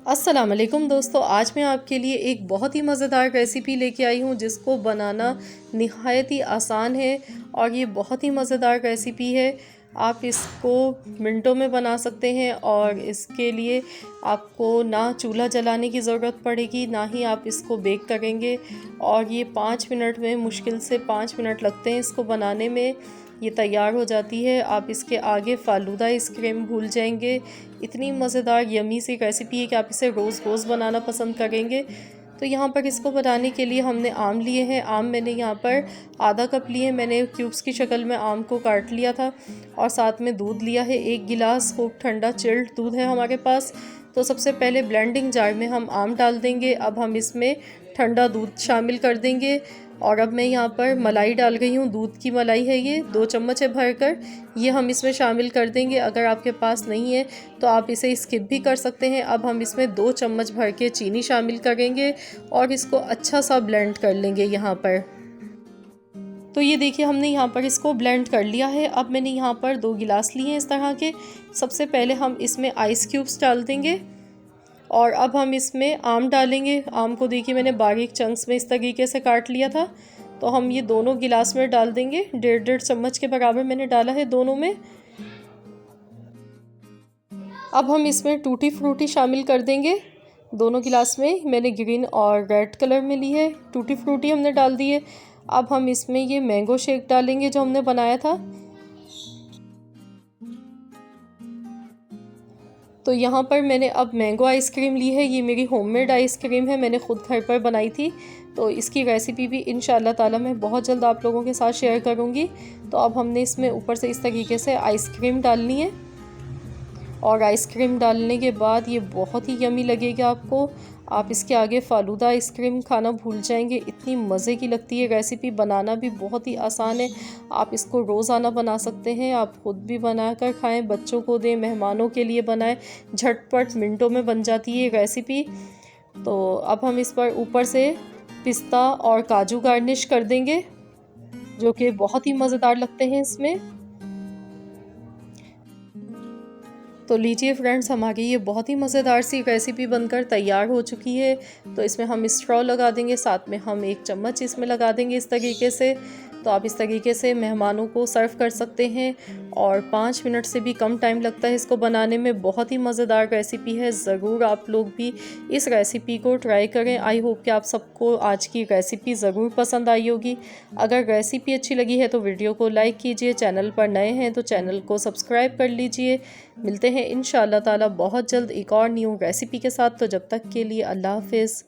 अस्सलाम वालेकुम दोस्तों, आज मैं आपके लिए एक बहुत ही मज़ेदार रेसिपी लेके आई हूँ जिसको बनाना निहायत ही आसान है और ये बहुत ही मज़ेदार रेसिपी है। आप इसको मिनटों में बना सकते हैं और इसके लिए आपको ना चूल्हा जलाने की ज़रूरत पड़ेगी, ना ही आप इसको बेक करेंगे। और ये 5 मिनट में, मुश्किल से 5 मिनट लगते हैं इसको बनाने में, ये तैयार हो जाती है। आप इसके आगे फ़ालूदा आइसक्रीम भूल जाएंगे। इतनी मज़ेदार यमी सी रेसिपी है कि आप इसे रोज़ रोज़ बनाना पसंद करेंगे। तो यहाँ पर इसको बनाने के लिए हमने आम लिए हैं। आम मैंने यहाँ पर आधा कप लिए, मैंने क्यूब्स की शक्ल में आम को काट लिया था। और साथ में दूध लिया है 1 गिलास, खूब ठंडा चिल्ड दूध है हमारे पास। तो सबसे पहले ब्लेंडिंग जार में हम आम डाल देंगे। अब हम इसमें ठंडा दूध शामिल कर देंगे। और अब मैं यहाँ पर मलाई डाल रही हूँ, दूध की मलाई है ये, 2 चम्मच है भरकर। ये हम इसमें शामिल कर देंगे। अगर आपके पास नहीं है तो आप इसे स्किप भी कर सकते हैं। अब हम इसमें 2 चम्मच भर के चीनी शामिल करेंगे और इसको अच्छा सा ब्लेंड कर लेंगे यहाँ पर। तो ये देखिए, हमने यहाँ पर इसको ब्लेंड कर लिया है। अब मैंने यहाँ पर 2 गिलास लिए हैं इस तरह के। सबसे पहले हम इसमें आइस क्यूब्स डाल देंगे और अब हम इसमें आम डालेंगे। आम को देखिए मैंने बारीक चंक्स में इस तरीके से काट लिया था। तो हम ये दोनों गिलास में डाल देंगे। 1.5 चम्मच के बराबर मैंने डाला है दोनों में। अब हम इसमें टूटी फ्रूटी शामिल कर देंगे। दोनों गिलास में मैंने ग्रीन और रेड कलर में ली है। टूटी फ्रूटी हमने डाल दी है। अब हम इसमें ये मैंगो शेक डालेंगे जो हमने बनाया था। तो यहाँ पर मैंने अब मैंगो आइसक्रीम ली है। ये मेरी होममेड आइसक्रीम है, मैंने ख़ुद घर पर बनाई थी। तो इसकी रेसिपी भी इंशाल्लाह ताला मैं बहुत जल्द आप लोगों के साथ शेयर करूँगी। तो अब हमने इसमें ऊपर से इस तरीके से आइसक्रीम डालनी है और आइसक्रीम डालने के बाद ये बहुत ही यमी लगेगा आपको। आप इसके आगे फ़ालूदा आइसक्रीम खाना भूल जाएंगे, इतनी मज़े की लगती है रेसिपी। बनाना भी बहुत ही आसान है। आप इसको रोज़ाना बना सकते हैं, आप ख़ुद भी बना कर खाएँ, बच्चों को दें, मेहमानों के लिए बनाएं। झटपट मिनटों में बन जाती है रेसिपी। तो अब हम इस पर ऊपर से पिस्ता और काजू गार्निश कर देंगे जो कि बहुत ही मज़ेदार लगते हैं इसमें। तो लीजिए फ्रेंड्स, हमारी ये बहुत ही मज़ेदार सी रेसिपी बनकर तैयार हो चुकी है। तो इसमें हम स्ट्रॉ लगा देंगे, साथ में हम 1 चम्मच इसमें लगा देंगे इस तरीके से। तो आप इस तरीके से मेहमानों को सर्व कर सकते हैं और 5 मिनट से भी कम टाइम लगता है इसको बनाने में। बहुत ही मज़ेदार रेसिपी है, ज़रूर आप लोग भी इस रेसिपी को ट्राई करें। आई होप कि आप सबको आज की रेसिपी ज़रूर पसंद आई होगी। अगर रेसिपी अच्छी लगी है तो वीडियो को लाइक कीजिए, चैनल पर नए हैं तो चैनल को सब्सक्राइब कर लीजिए। मिलते हैं इंशाअल्लाह ताला बहुत जल्द एक और न्यू रेसिपी के साथ। तो जब तक के लिए अल्लाह हाफ़िज़।